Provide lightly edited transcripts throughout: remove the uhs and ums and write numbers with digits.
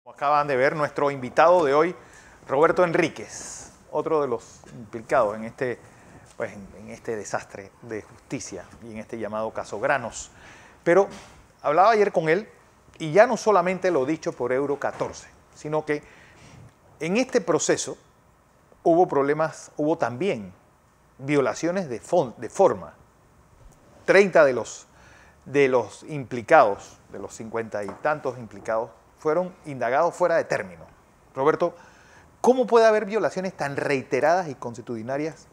Acaban de ver nuestro invitado de hoy, Roberto Enríquez, otro de los implicados en este desastre de justicia y en este llamado caso Granos. Pero hablaba ayer con él y ya no solamente lo dicho por Euro 14, sino que en este proceso hubo problemas, hubo también violaciones de forma. 30 de los implicados, de los 50 y tantos implicados, fueron indagados fuera de término. Roberto, ¿cómo puede haber violaciones tan reiteradas y consuetudinarias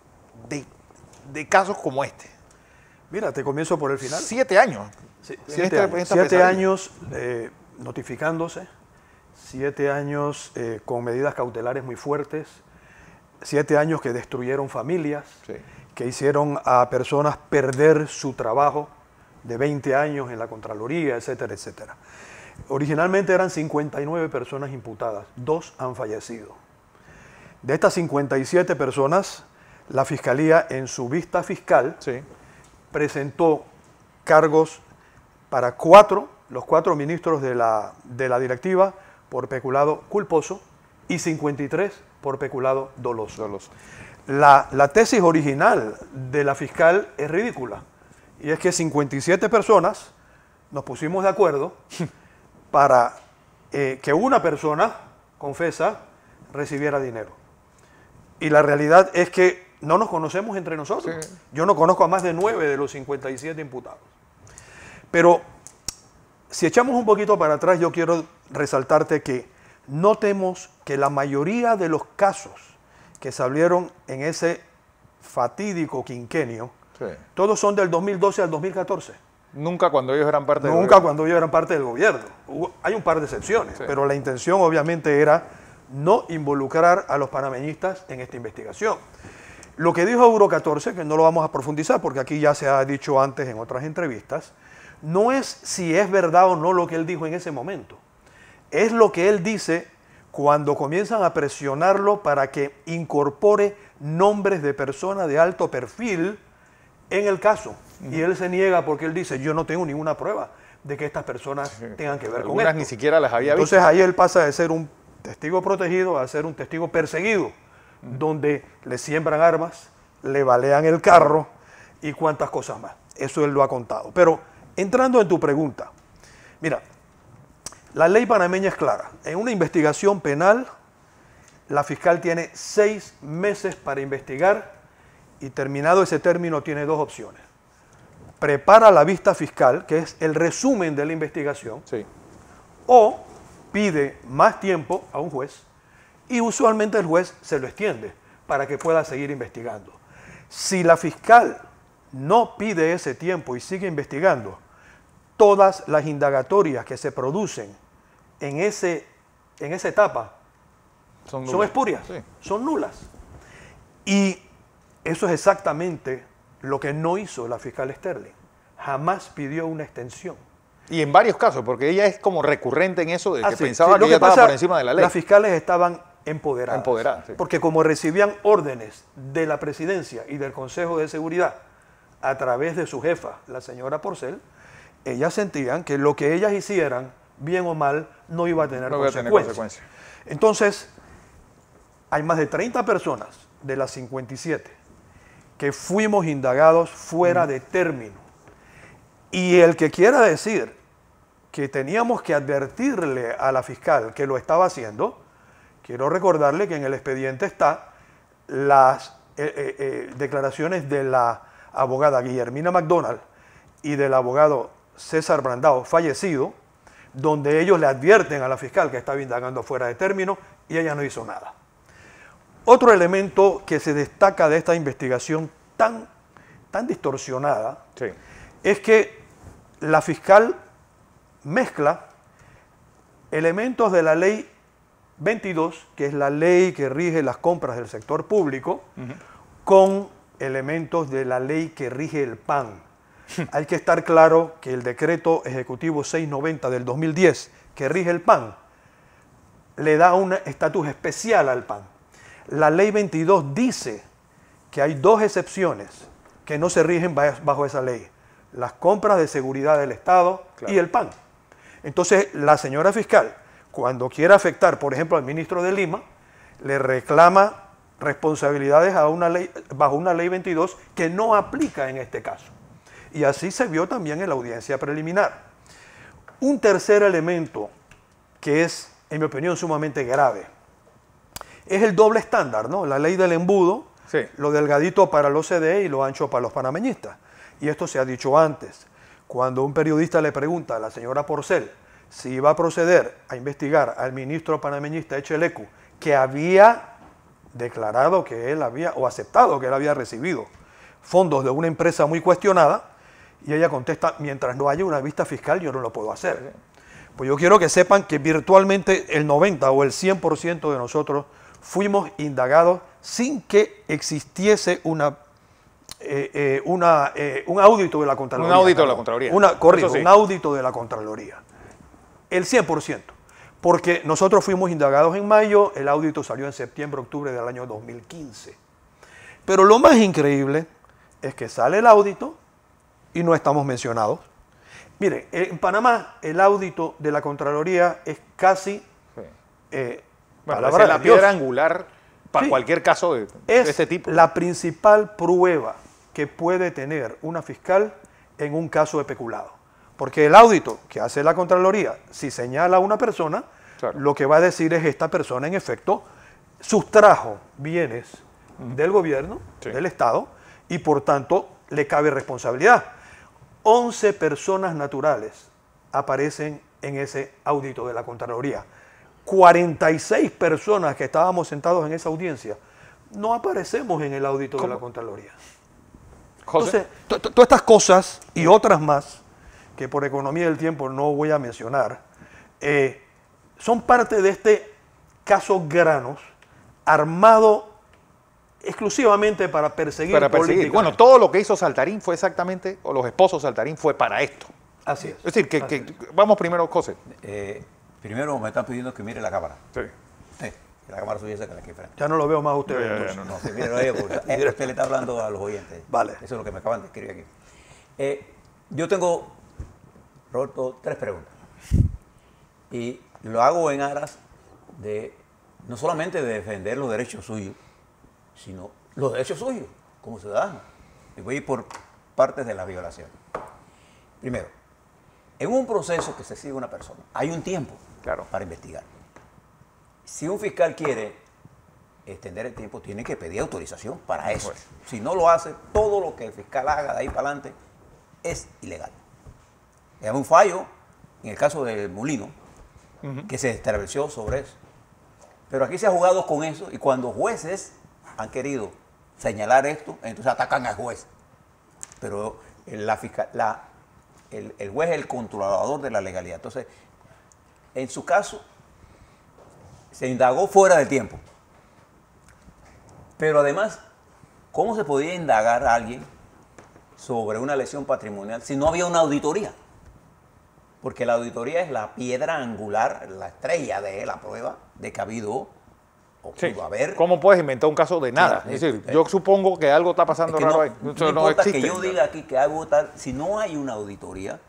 de casos como este? Mira, te comienzo por el final. 7 años. Sí, 7 años notificándose, 7 años con medidas cautelares muy fuertes, 7 años que destruyeron familias, sí, que hicieron a personas perder su trabajo de 20 años en la Contraloría, etcétera, etcétera. Originalmente eran 59 personas imputadas, 2 han fallecido. De estas 57 personas, la Fiscalía en su vista fiscal sí presentó cargos para los 4 ministros de la directiva por peculado culposo y 53 por peculado doloso. La tesis original de la fiscal es ridícula, y es que 57 personas nos pusimos de acuerdo para que una persona, confesa, recibiera dinero. Y la realidad es que no nos conocemos entre nosotros. Sí. Yo no conozco a más de 9 de los 57 imputados. Pero si echamos un poquito para atrás, yo quiero resaltarte que notemos que la mayoría de los casos que salieron en ese fatídico quinquenio, sí, todos son del 2012 al 2014. Nunca cuando ellos eran parte del gobierno. Nunca cuando ellos eran parte del gobierno. Hay un par de excepciones, sí, pero la intención obviamente era no involucrar a los panameñistas en esta investigación. Lo que dijo Euro 14, que no lo vamos a profundizar porque aquí ya se ha dicho antes en otras entrevistas, no es si es verdad o no lo que él dijo en ese momento. Es lo que él dice cuando comienzan a presionarlo para que incorpore nombres de personas de alto perfil en el caso. Y él se niega porque él dice, yo no tengo ninguna prueba de que estas personas tengan que ver con esto. Ni siquiera las había visto. Entonces ahí él pasa de ser un testigo protegido a ser un testigo perseguido, donde le siembran armas, le balean el carro y cuantas cosas más. Eso él lo ha contado. Pero entrando en tu pregunta, mira, la ley panameña es clara. En una investigación penal, la fiscal tiene 6 meses para investigar y terminado ese término tiene 2 opciones. Prepara la vista fiscal, que es el resumen de la investigación, sí, o pide más tiempo a un juez y usualmente el juez se lo extiende para que pueda seguir investigando. Si la fiscal no pide ese tiempo y sigue investigando, todas las indagatorias que se producen en esa etapa son espurias, sí, son nulas. Y eso es exactamente lo que no hizo la fiscal Sterling. Jamás pidió una extensión. Y en varios casos, porque ella es como recurrente en eso de que pensaba que ella estaba por encima de la ley. Las fiscales estaban empoderadas. Sí. Porque como recibían órdenes de la presidencia y del Consejo de Seguridad a través de su jefa, la señora Porcel, ellas sentían que lo que ellas hicieran, bien o mal, no iba a tener consecuencias. Entonces, hay más de 30 personas de las 57 que fuimos indagados fuera de término. Y el que quiera decir que teníamos que advertirle a la fiscal que lo estaba haciendo, quiero recordarle que en el expediente está las declaraciones de la abogada Guillermina McDonald y del abogado César Brandao, fallecido, donde ellos le advierten a la fiscal que estaba indagando fuera de término y ella no hizo nada. Otro elemento que se destaca de esta investigación tan distorsionada, sí, es que la fiscal mezcla elementos de la ley 22, que es la ley que rige las compras del sector público, con elementos de la ley que rige el PAN. Hay que estar claro que el decreto ejecutivo 690 del 2010, que rige el PAN, le da un estatus especial al PAN. La ley 22 dice que hay 2 excepciones que no se rigen bajo esa ley: las compras de seguridad del Estado, claro, y el PAN. Entonces, la señora fiscal, cuando quiere afectar, por ejemplo, al ministro de Lima, le reclama responsabilidades bajo una ley 22 que no aplica en este caso. Y así se vio también en la audiencia preliminar. Un tercer elemento que es, en mi opinión, sumamente grave, es el doble estándar, ¿no? La ley del embudo, Sí. lo delgadito para los CDE y lo ancho para los panameñistas. Y esto se ha dicho antes. Cuando un periodista le pregunta a la señora Porcel si iba a proceder a investigar al ministro panameñista Echelecu, que había declarado que él había, o aceptado que él había recibido fondos de una empresa muy cuestionada, y ella contesta, mientras no haya una vista fiscal yo no lo puedo hacer. Pues yo quiero que sepan que virtualmente el 90 o el 100% de nosotros fuimos indagados sin que existiese un audito de la Contraloría. Un audito de la Contraloría. Corrijo, Eso sí. un audito de la Contraloría. El 100%. Porque nosotros fuimos indagados en mayo, el audito salió en septiembre, octubre del año 2015. Pero lo más increíble es que sale el audito y no estamos mencionados. Mire, en Panamá el audito de la Contraloría es casi, Bueno, palabra es la de Dios, piedra angular para Sí. cualquier caso de es este tipo. la principal prueba que puede tener una fiscal en un caso de peculado. Porque el audito que hace la Contraloría, si señala a una persona, Claro. lo que va a decir es esta persona, en efecto, sustrajo bienes del gobierno, Sí. del Estado, y por tanto le cabe responsabilidad. 11 personas naturales aparecen en ese audito de la Contraloría. 46 personas que estábamos sentados en esa audiencia no aparecemos en el audito de la Contraloría. José. Entonces, todas estas cosas y otras más, que por economía del tiempo no voy a mencionar, son parte de este caso Granos, armado exclusivamente para perseguir políticamente. Bueno, todo lo que hizo Saltarín fue exactamente, o los esposos Saltarín fue para esto. Así es. Es decir, que vamos primero, José. Primero me están pidiendo que mire la cámara. Sí. Sí, la cámara suya esa que la que frente. Ya no lo veo más a ustedes. entonces. No, que mire, oye, porque usted le está hablando a los oyentes. Vale. Eso es lo que me acaban de escribir aquí. Yo tengo, Roberto, 3 preguntas. Y lo hago en aras de, no solamente de defender los derechos suyos, sino los derechos suyos como ciudadanos. Y voy a ir por partes de la violación. Primero, en un proceso que se sigue una persona, hay un tiempo para investigar. Si un fiscal quiere extender el tiempo, tiene que pedir autorización para eso. Si no lo hace, todo lo que el fiscal haga de ahí para adelante es ilegal. Es un fallo, en el caso del Molino, que se estableció sobre eso. Pero aquí se ha jugado con eso, y cuando jueces han querido señalar esto, entonces atacan al juez. Pero el juez es el controlador de la legalidad. Entonces, en su caso, se indagó fuera del tiempo. Pero además, ¿cómo se podía indagar a alguien sobre una lesión patrimonial si no había una auditoría? Porque la auditoría es la piedra angular, la estrella de la prueba de que ha habido o pudo haber. ¿Cómo puedes inventar un caso de nada? Claro, es decir, yo supongo que algo está pasando raro ahí. No Eso no importa existe. que yo diga aquí que algo tal, si no hay una auditoría,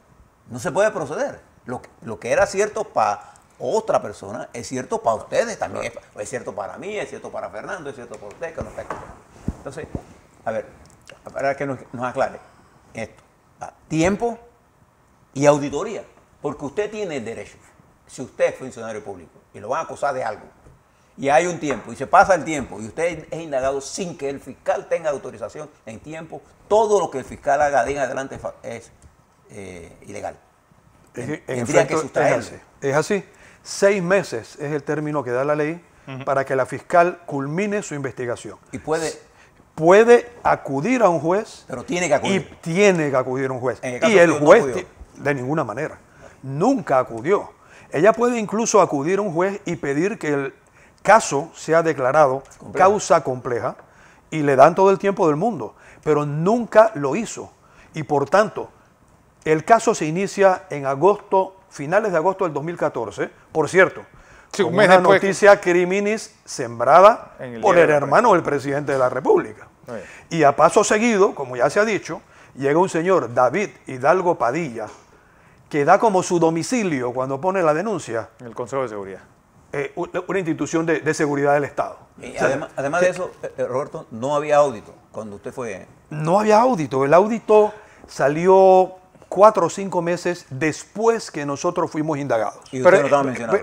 no se puede proceder. Lo que era cierto para otra persona es cierto para ustedes también. Es cierto para mí, es cierto para Fernando, es cierto para usted que no está aquí. Entonces, a ver, para que nos aclare esto. Tiempo y auditoría. Porque usted tiene el derecho, si usted es funcionario público y lo van a acusar de algo, y hay un tiempo, y se pasa el tiempo, y usted es indagado sin que el fiscal tenga autorización en tiempo, todo lo que el fiscal haga de en adelante es ilegal. En Tendría que efecto, sustraerse. es así. 6 meses es el término que da la ley para que la fiscal culmine su investigación. Y puede acudir a un juez. Pero tiene que acudir. Y tiene que acudir a un juez. En el caso Y el suyo no juez, acudió. de ninguna manera, nunca acudió. Ella puede incluso acudir a un juez y pedir que el caso sea declarado causa compleja y le dan todo el tiempo del mundo, pero nunca lo hizo. Y por tanto, el caso se inicia en agosto, finales de agosto del 2014, por cierto, Sí, un como mes una después. noticia criminis sembrada En el por diario el de la hermano del presidente de la República. Y a paso seguido, como ya se ha dicho, llega un señor, David Hidalgo Padilla, que da como su domicilio cuando pone la denuncia El Consejo de Seguridad. una institución de seguridad del Estado. Y además de eso, Roberto, no había audito cuando usted fue. No había audito. El audito salió 4 o 5 meses después que nosotros fuimos indagados. Y usted no estaba mencionado.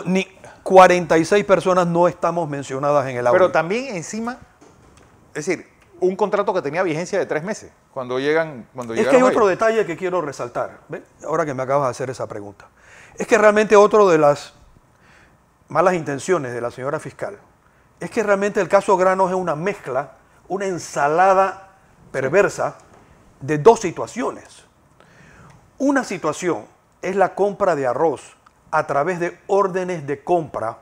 Ni 46 personas no estamos mencionadas en el audito. Pero también encima, es decir, un contrato que tenía vigencia de 3 meses cuando llegan. Es que hay otro detalle que quiero resaltar, ¿ve? Ahora que me acabas de hacer esa pregunta. Es que realmente otro de las malas intenciones de la señora fiscal es que realmente el caso Granos es una mezcla, una ensalada perversa de 2 situaciones. Una situación es la compra de arroz a través de órdenes de compra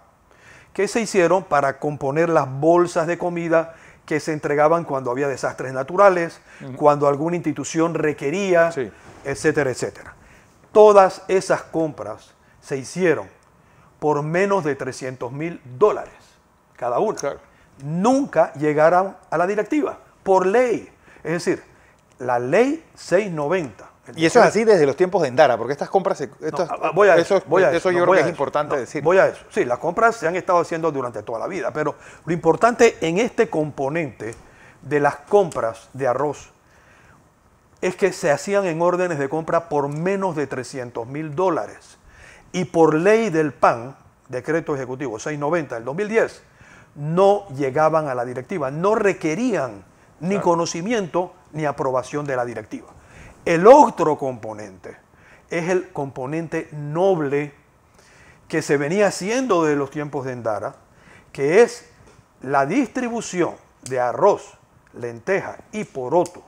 que se hicieron para componer las bolsas de comida que se entregaban cuando había desastres naturales, cuando alguna institución requería, Sí. etcétera, etcétera. Todas esas compras se hicieron por menos de $300,000 cada una. Claro. Nunca llegaron a la directiva, por ley. Es decir, la ley 690. Y eso es así desde los tiempos de Endara, porque estas compras, Voy a eso, eso yo creo que es importante decir. Voy a eso. Sí, las compras se han estado haciendo durante toda la vida, pero lo importante en este componente de las compras de arroz es que se hacían en órdenes de compra por menos de $300,000. Y por ley del PAN, decreto ejecutivo 690 del 2010, no llegaban a la directiva, no requerían ni conocimiento ni aprobación de la directiva. El otro componente es el componente noble que se venía haciendo de los tiempos de Endara, que es la distribución de arroz, lenteja y poroto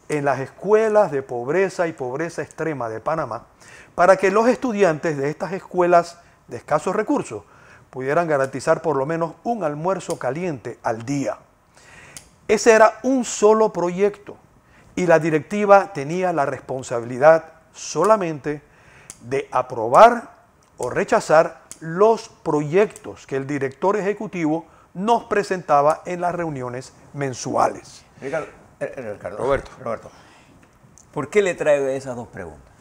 en las escuelas de pobreza y pobreza extrema de Panamá, para que los estudiantes de estas escuelas de escasos recursos pudieran garantizar por lo menos un almuerzo caliente al día. Ese era un solo proyecto y la directiva tenía la responsabilidad solamente de aprobar o rechazar los proyectos que el director ejecutivo nos presentaba en las reuniones mensuales. Roberto, ¿por qué le traigo esas 2 preguntas?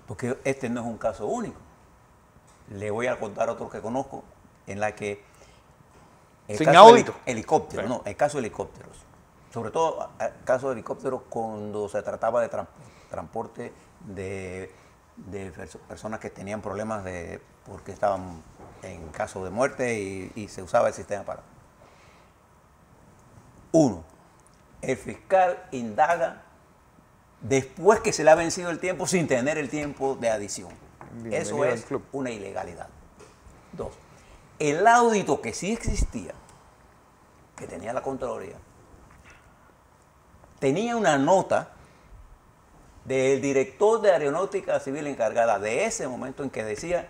Porque este no es un caso único. Le voy a contar otro que conozco, en la que el Sin caso audito. Helicóptero, Sí. no, el caso de helicópteros. Sobre todo el caso de helicópteros cuando se trataba de transporte de personas que tenían problemas porque estaban en caso de muerte y se usaba el sistema para. 1. El fiscal indaga después que se le ha vencido el tiempo sin tener el tiempo de adición. Bienvenido Eso al es club. una ilegalidad. 2. El audito que sí existía, que tenía la Contraloría, tenía una nota del director de Aeronáutica Civil encargada de ese momento en que decía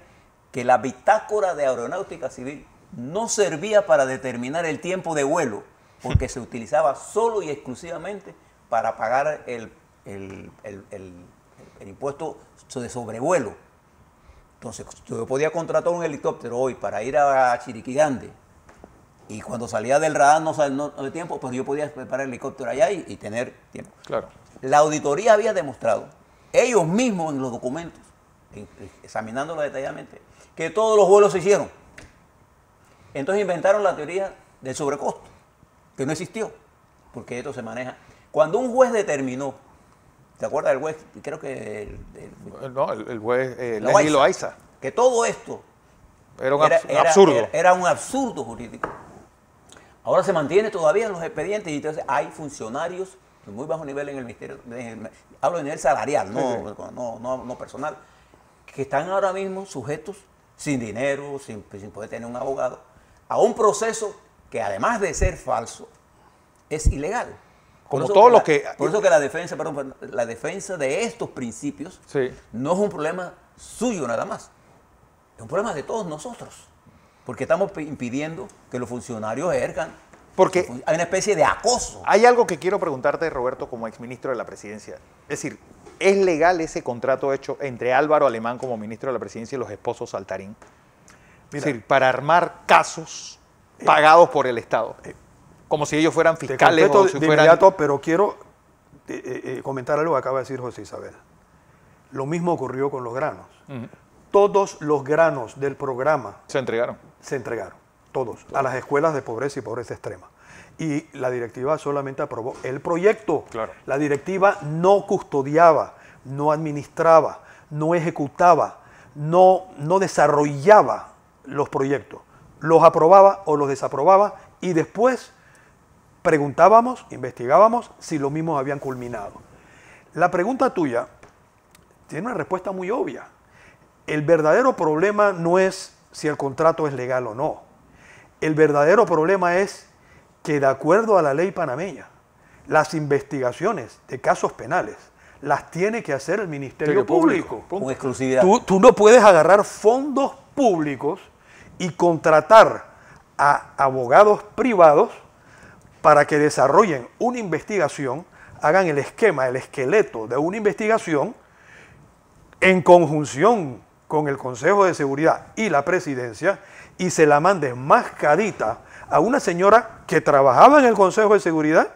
que la bitácora de Aeronáutica Civil no servía para determinar el tiempo de vuelo, porque se utilizaba solo y exclusivamente para pagar el impuesto de sobrevuelo. Entonces, yo podía contratar un helicóptero hoy para ir a Chiriquí y cuando salía del radar no había tiempo, pero yo podía preparar el helicóptero allá y tener tiempo. Claro. La auditoría había demostrado, ellos mismos en los documentos, examinándolo detalladamente, que todos los vuelos se hicieron. Entonces inventaron la teoría del sobrecosto, que no existió, porque esto se maneja. Cuando un juez determinó, ¿te acuerdas del juez? Creo que No, el juez Loaiza, Leslie Loaiza. que todo esto Era un absurdo. Era un absurdo jurídico. Ahora se mantiene todavía en los expedientes y entonces hay funcionarios de muy bajo nivel en el ministerio, hablo de nivel salarial, no personal, que están ahora mismo sujetos sin dinero, sin poder tener un abogado, a un proceso que además de ser falso, es ilegal. Como todo lo que... Por eso que la defensa de estos principios Sí. no es un problema suyo nada más, es un problema de todos nosotros, porque estamos impidiendo que los funcionarios ejerzan. Porque Hay una especie de acoso. hay algo que quiero preguntarte, Roberto, como exministro de la Presidencia. Es decir, ¿es legal ese contrato hecho entre Álvaro Alemán como ministro de la Presidencia y los esposos Saltarín? Mira, Es decir, para armar casos pagados por el Estado. Como si ellos fueran te fiscales o contesto si de fueran... inmediato, pero quiero comentar algo que acaba de decir José Isabel. Lo mismo ocurrió con los granos. Todos los granos del programa Se entregaron. se entregaron, todos, a las escuelas de pobreza y pobreza extrema. Y la directiva solamente aprobó el proyecto. Claro. La directiva no custodiaba, no administraba, no ejecutaba, no desarrollaba los proyectos. Los aprobaba o los desaprobaba y después preguntábamos, investigábamos si los mismos habían culminado. La pregunta tuya tiene una respuesta muy obvia. El verdadero problema no es si el contrato es legal o no. El verdadero problema es que, de acuerdo a la ley panameña, las investigaciones de casos penales las tiene que hacer el Ministerio Público. Con exclusividad. Tú no puedes agarrar fondos públicos y contratar a abogados privados para que desarrollen una investigación, hagan el esquema, el esqueleto de una investigación en conjunción con el Consejo de Seguridad y la Presidencia, y se la mandes mascadita a una señora que trabajaba en el Consejo de Seguridad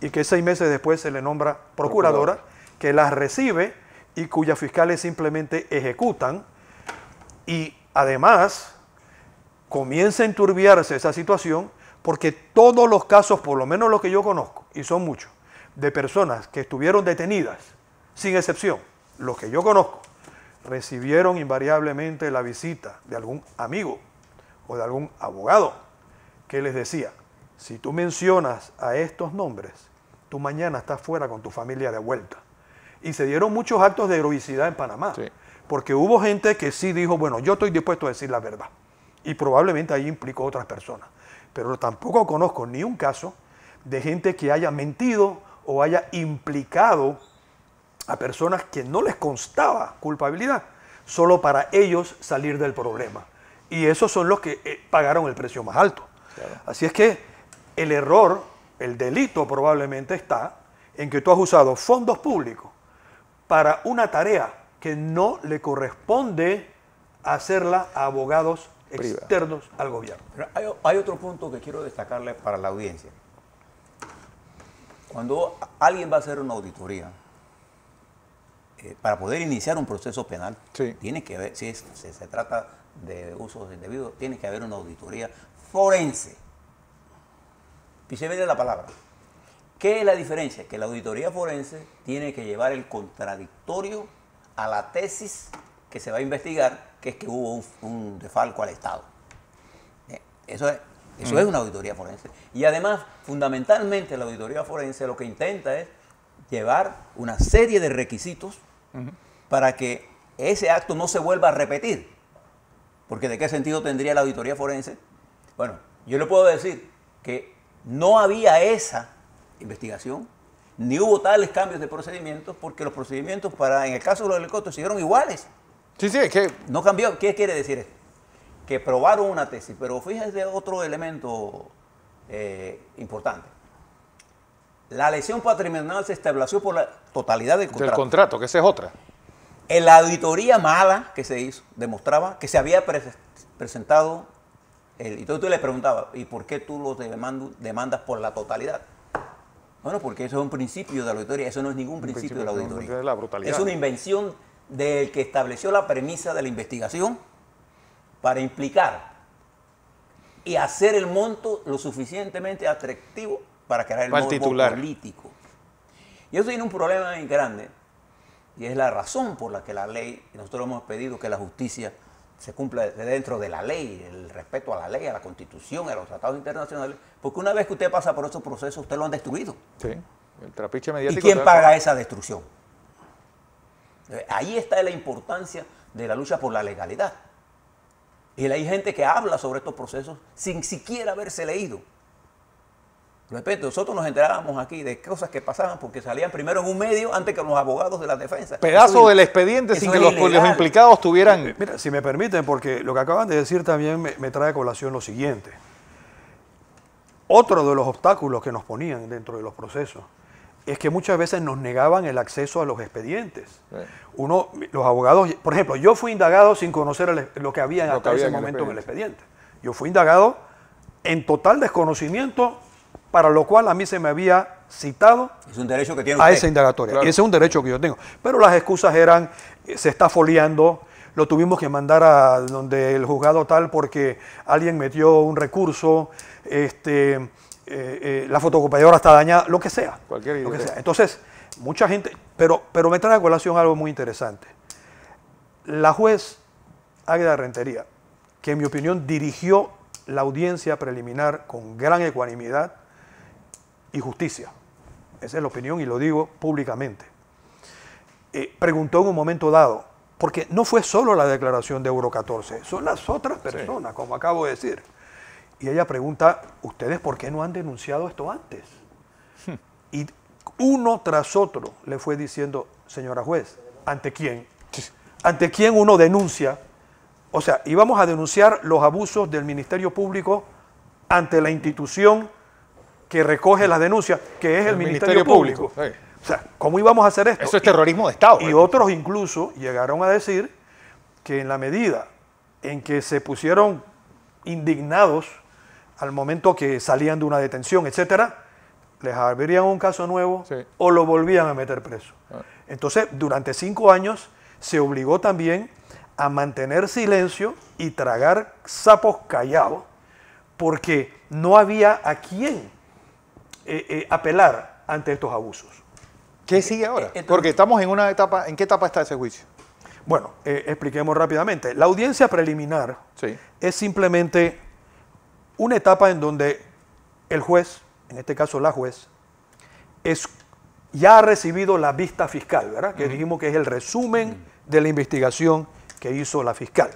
y que 6 meses después se le nombra procuradora, que las recibe y cuyas fiscales simplemente ejecutan, y además comienza a enturbiarse esa situación porque todos los casos, por lo menos los que yo conozco, y son muchos, de personas que estuvieron detenidas, sin excepción, los que yo conozco, recibieron invariablemente la visita de algún amigo o de algún abogado que les decía: si tú mencionas a estos nombres, tú mañana estás fuera con tu familia de vuelta. Y se dieron muchos actos de heroicidad en Panamá, Sí. porque hubo gente que sí dijo, bueno, yo estoy dispuesto a decir la verdad. Y probablemente ahí implicó otras personas. Pero tampoco conozco ni un caso de gente que haya mentido o haya implicado a personas que no les constaba culpabilidad, solo para ellos salir del problema. Y esos son los que pagaron el precio más alto. Claro. Así es que el error, el delito probablemente está en que tú has usado fondos públicos para una tarea que no le corresponde hacerla a abogados externos al gobierno. Pero hay otro punto que quiero destacarle para la audiencia. Cuando alguien va a hacer una auditoría, para poder iniciar un proceso penal, Sí. tiene que haber, si se trata de usos indebidos, tiene que haber una auditoría forense. Y se viene la palabra. ¿Qué es la diferencia? Que la auditoría forense tiene que llevar el contradictorio a la tesis que se va a investigar, que es que hubo un desfalco al Estado. Eso es una auditoría forense. Y además, fundamentalmente, la auditoría forense lo que intenta es llevar una serie de requisitos para que ese acto no se vuelva a repetir. Porque ¿de qué sentido tendría la auditoría forense? Bueno, yo le puedo decir que no había esa investigación, ni hubo tales cambios de procedimientos, porque los procedimientos en el caso de los helicópteros siguieron iguales. Sí, sí, es que No cambió. ¿Qué quiere decir esto? Que probaron una tesis, pero fíjense otro elemento importante. La lesión patrimonial se estableció por la totalidad del contrato. del contrato, que esa es otra. En la auditoría mala que se hizo, demostraba que se había presentado, y entonces tú le preguntabas, ¿y por qué tú los demandas por la totalidad? Bueno, porque eso es un principio de la auditoría, eso no es ningún principio de la auditoría. De la brutalidad. Es una invención del que estableció la premisa de la investigación para implicar y hacer el monto lo suficientemente atractivo para crear el Para el morbo titular. político. Y eso tiene un problema muy grande, y es la razón por la que la ley, y nosotros hemos pedido que la justicia se cumpla dentro de la ley, el respeto a la ley, a la Constitución, a los tratados internacionales, porque una vez que usted pasa por esos procesos, usted lo han destruido. Sí, el trapiche ¿Y mediático. quién paga esa destrucción? Ahí está la importancia de la lucha por la legalidad. Y hay gente que habla sobre estos procesos sin siquiera haberse leído. De repente nosotros nos enterábamos aquí de cosas que pasaban porque salían primero en un medio antes que los abogados de la defensa. Pedazo del expediente sin que los implicados tuvieran... Mira, si me permiten, porque lo que acaban de decir también me trae a colación lo siguiente. Otro de los obstáculos que nos ponían dentro de los procesos es que muchas veces nos negaban el acceso a los expedientes. Sí. Los abogados, por ejemplo, yo fui indagado sin conocer lo que había hasta ese en el momento en el expediente. Yo fui indagado en total desconocimiento, para lo cual a mí se me había citado Es un derecho que tiene a usted. esa indagatoria. Claro. Y ese es un derecho que yo tengo. Pero las excusas eran, se está foliando, lo tuvimos que mandar a donde el juzgado tal porque alguien metió un recurso, la fotocopiadora está dañada, lo que sea. Cualquier Lo que idea. sea. Entonces, mucha gente, pero me trae a colación algo muy interesante. La juez Águeda Rentería, que en mi opinión dirigió la audiencia preliminar con gran ecuanimidad y justicia. Esa es la opinión y lo digo públicamente. Preguntó en un momento dado, porque no fue solo la declaración de Euro 14, son las otras personas, como acabo de decir. Y ella pregunta, ¿ustedes por qué no han denunciado esto antes? Y uno tras otro le fue diciendo, señora juez, ¿ante quién? ¿Ante quién uno denuncia? O sea, íbamos a denunciar los abusos del Ministerio Público ante la institución que recoge las denuncias, que es el Ministerio Público. Sí. O sea, ¿cómo íbamos a hacer esto? Eso es terrorismo de Estado. Y otros incluso llegaron a decir que en la medida en que se pusieron indignados al momento que salían de una detención, etcétera, les abrían un caso nuevo Sí. o lo volvían a meter preso. Ah. Entonces, durante 5 años se obligó también a mantener silencio y tragar sapos callados, porque no había a quién apelar ante estos abusos. ¿Qué sigue ahora? Entonces- Porque estamos en una etapa. ¿En qué etapa está ese juicio? Bueno, expliquemos rápidamente. La audiencia preliminar Sí. es simplemente una etapa en donde el juez, en este caso la juez, ya ha recibido la vista fiscal, ¿verdad? Que dijimos que es el resumen de la investigación que hizo la fiscal.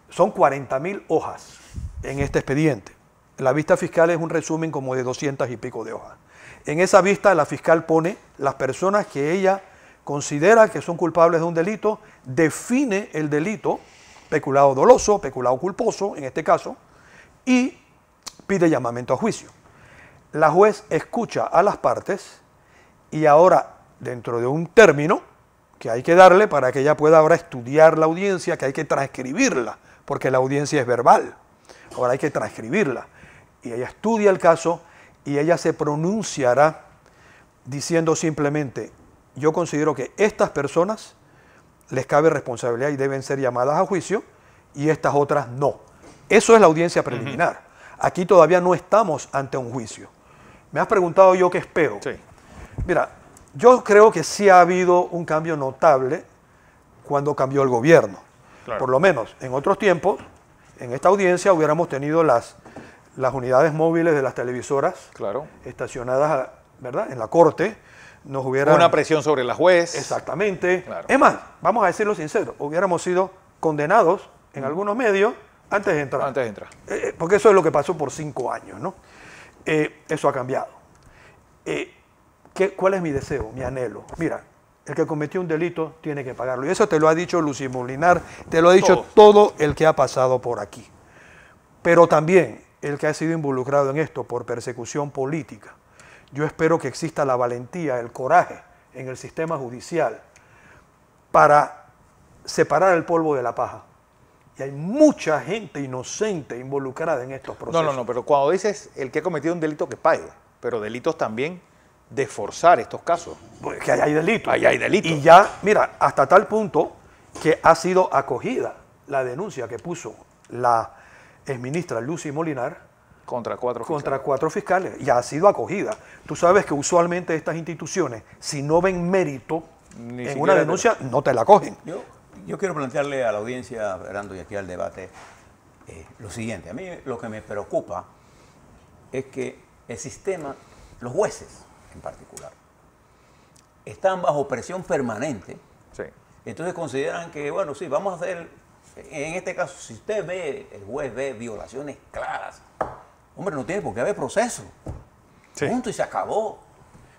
Son 40.000 hojas en este expediente. La vista fiscal es un resumen como de 200 y pico de hojas. En esa vista la fiscal pone las personas que ella considera que son culpables de un delito, define el delito, peculado doloso, peculado culposo, en este caso, y pide llamamiento a juicio. La juez escucha a las partes y ahora, dentro de un término que hay que darle para que ella pueda ahora estudiar la audiencia, que hay que transcribirla, porque la audiencia es verbal, ahora hay que transcribirla. Y ella estudia el caso y ella se pronunciará diciendo simplemente, yo considero que estas personas les cabe responsabilidad y deben ser llamadas a juicio y estas otras no. Eso es la audiencia preliminar. Aquí todavía no estamos ante un juicio. Me has preguntado yo qué espero. Sí. Mira, yo creo que sí ha habido un cambio notable cuando cambió el gobierno. Claro. Por lo menos en otros tiempos, en esta audiencia hubiéramos tenido las unidades móviles de las televisoras Claro. estacionadas, ¿verdad?, en la corte. Nos hubieran... Una presión sobre la juez. Exactamente. Claro. Es más, vamos a decirlo sincero, hubiéramos sido condenados en algunos medios antes de entrar. Antes de entrar. Porque eso es lo que pasó por 5 años, ¿no? Eso ha cambiado. ¿Cuál es mi deseo, mi anhelo? Mira, el que cometió un delito tiene que pagarlo. Y eso te lo ha dicho Lucy Molinar, te lo ha dicho todo el que ha pasado por aquí. Pero también el que ha sido involucrado en esto por persecución política. Yo espero que exista la valentía, el coraje en el sistema judicial para separar el polvo de la paja. Y hay mucha gente inocente involucrada en estos procesos. No, pero cuando dices el que ha cometido un delito que pague, pero delitos también de forzar estos casos. Pues que ahí hay delitos. Ahí hay delitos. Y ya, mira, hasta tal punto que ha sido acogida la denuncia que puso la exministra Lucy Molinar Contra 4 contra 4 fiscales. Ya ha sido acogida. Tú sabes que usualmente estas instituciones, si no ven mérito Ni en siquiera una te- denuncia, no te la cogen. Yo quiero plantearle a la audiencia, Fernando, y aquí al debate, lo siguiente. A mí lo que me preocupa es que el sistema, los jueces en particular, están bajo presión permanente. Sí. Entonces consideran que, bueno, sí, vamos a hacer, en este caso, si usted ve, el juez ve violaciones claras, hombre, no tiene por qué haber proceso. Sí. Punto y se acabó.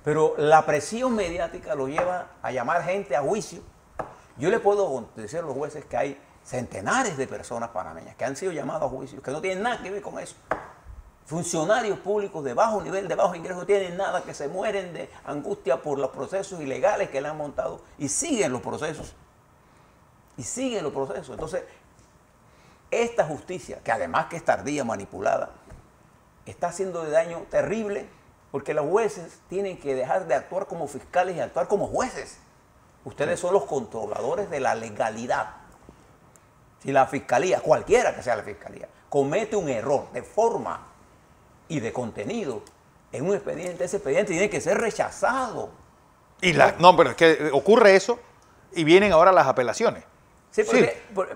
Pero la presión mediática lo lleva a llamar gente a juicio. Yo le puedo decir a los jueces que hay centenares de personas panameñas que han sido llamadas a juicio, que no tienen nada que ver con eso. Funcionarios públicos de bajo nivel, de bajo ingreso, no tienen nada, que se mueren de angustia por los procesos ilegales que le han montado y siguen los procesos. Y siguen los procesos. Entonces, esta justicia, que además que es tardía, manipulada, está haciendo de daño terrible Porque los jueces tienen que dejar de actuar como fiscales y actuar como jueces. Ustedes son los controladores de la legalidad. Si la fiscalía, cualquiera que sea la fiscalía, comete un error de forma y de contenido en un expediente, ese expediente tiene que ser rechazado. No, pero es que ocurre eso y vienen ahora las apelaciones. Sí,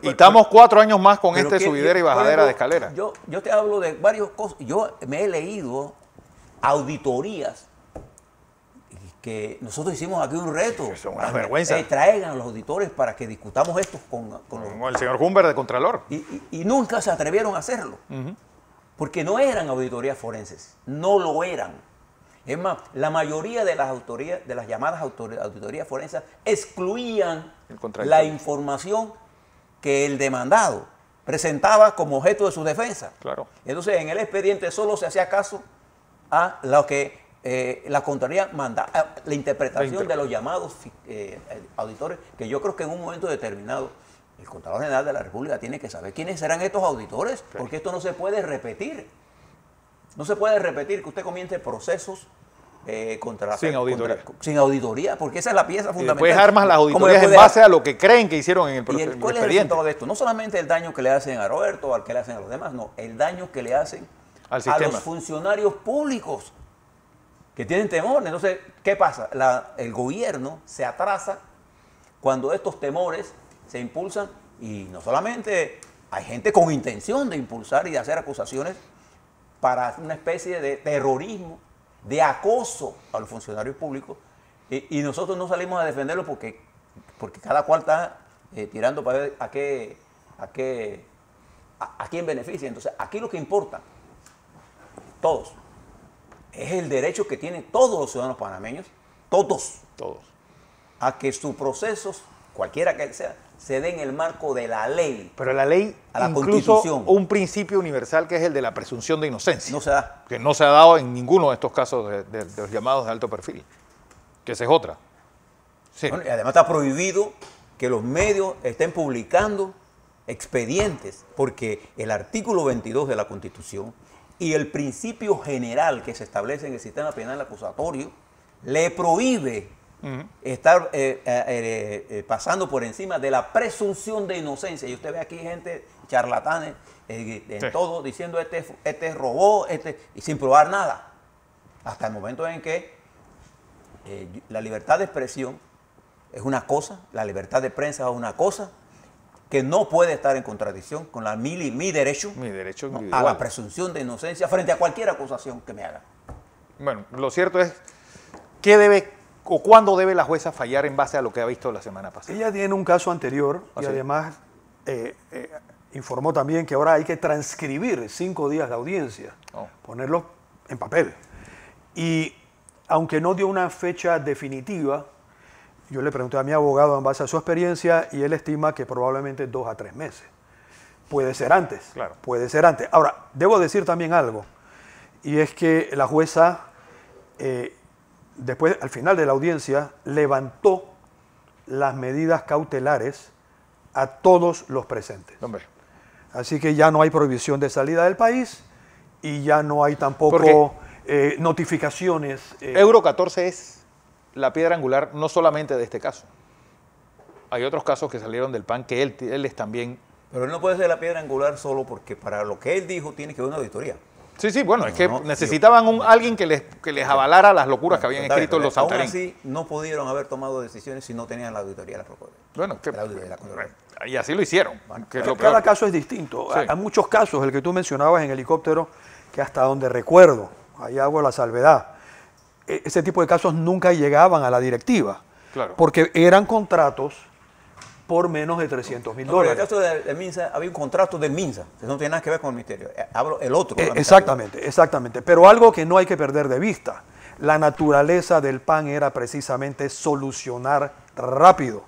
y estamos 4 años más con pero este subidera y bajadera de escalera. Yo te hablo de varias cosas. Yo me he leído auditorías que nosotros hicimos aquí un reto. Son una vergüenza. Traigan a los auditores para que discutamos esto con el señor Humbert de Contralor. Y nunca se atrevieron a hacerlo. Porque no eran auditorías forenses. No lo eran. Es más, la mayoría de las llamadas auditorías forenses excluían la información que el demandado presentaba como objeto de su defensa. Claro. Entonces, en el expediente solo se hacía caso a lo que la Contraloría manda, la interpretación de los llamados auditores, que yo creo que en un momento determinado el Contralor General de la República tiene que saber quiénes serán estos auditores, porque esto no se puede repetir. No se puede repetir que usted comience procesos sin auditoría, porque esa es la pieza fundamental. Después armas las auditorías en base a lo que creen que hicieron en el expediente. ¿Cuál es el resultado de esto? No solamente el daño que le hacen a Roberto o al que le hacen a los demás, no, el daño que le hacen a los funcionarios públicos que tienen temor. Entonces, ¿qué pasa? El gobierno se atrasa cuando estos temores se impulsan, y no solamente hay gente con intención de impulsar y de hacer acusaciones para una especie de terrorismo, de acoso a los funcionarios públicos, y nosotros no salimos a defenderlo porque cada cual está tirando para ver a quién beneficia. Entonces, aquí lo que importa, todos, es el derecho que tienen todos los ciudadanos panameños, todos, a que sus procesos, cualquiera que sea, se den en el marco de la ley. Pero la ley, a la incluso Constitución, un principio universal que es el de la presunción de inocencia. No se da. Que no se ha dado en ninguno de estos casos de los llamados de alto perfil. Que esa es otra. Sí. Bueno, y además está prohibido que los medios estén publicando expedientes, porque el artículo 22 de la Constitución y el principio general que se establece en el sistema penal acusatorio le prohíbe estar pasando por encima de la presunción de inocencia. Y usted ve aquí gente charlatanes en todo, diciendo este robó, y sin probar nada. Hasta el momento en que la libertad de expresión es una cosa, la libertad de prensa es una cosa, que no puede estar en contradicción con mi derecho a la presunción de inocencia frente a cualquier acusación que me haga. Bueno, lo cierto es, ¿qué debe o cuándo debe la jueza fallar en base a lo que ha visto la semana pasada? Ella tiene un caso anterior y además informó también que ahora hay que transcribir 5 días de audiencia, ponerlos en papel. Y aunque no dio una fecha definitiva, yo le pregunté a mi abogado en base a su experiencia y él estima que probablemente 2 a 3 meses. Puede ser antes, claro. Puede ser antes. Ahora, debo decir también algo, y es que la jueza, después, al final de la audiencia, levantó las medidas cautelares a todos los presentes. Hombre. Así que ya no hay prohibición de salida del país y ya no hay tampoco notificaciones. Euro 14 es la piedra angular no solamente de este caso. Hay otros casos que salieron del PAN que él es también... Pero él no puede ser la piedra angular solo porque para lo que él dijo tiene que haber una auditoría. Sí, bueno, es que necesitaban alguien que les avalara las locuras que habían escrito los Santarín. Aún así, no pudieron haber tomado decisiones si no tenían la auditoría de la Procuraduría. Bueno, y así lo hicieron. Cada caso es distinto. Sí. Hay muchos casos, el que tú mencionabas en helicóptero, que hasta donde recuerdo, ahí hago la salvedad, ese tipo de casos nunca llegaban a la directiva, porque eran contratos por menos de $300,000. En el caso del MINSA, había un contrato del MINSA, eso no tiene nada que ver con el ministerio. Hablo el otro. Exactamente. Pero algo que no hay que perder de vista, la naturaleza del PAN era precisamente solucionar rápido.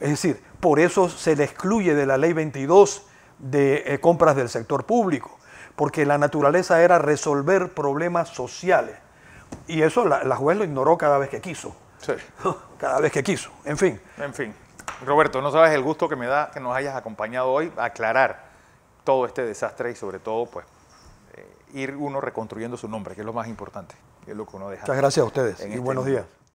Es decir, por eso se le excluye de la ley 22 de compras del sector público, porque la naturaleza era resolver problemas sociales. Y eso la juez lo ignoró cada vez que quiso. Sí. Cada vez que quiso. En fin. Roberto, no sabes el gusto que me da que nos hayas acompañado hoy a aclarar todo este desastre y sobre todo, pues, ir uno reconstruyendo su nombre, que es lo más importante. es lo que uno deja. Muchas gracias a ustedes en y este buenos mundo. días.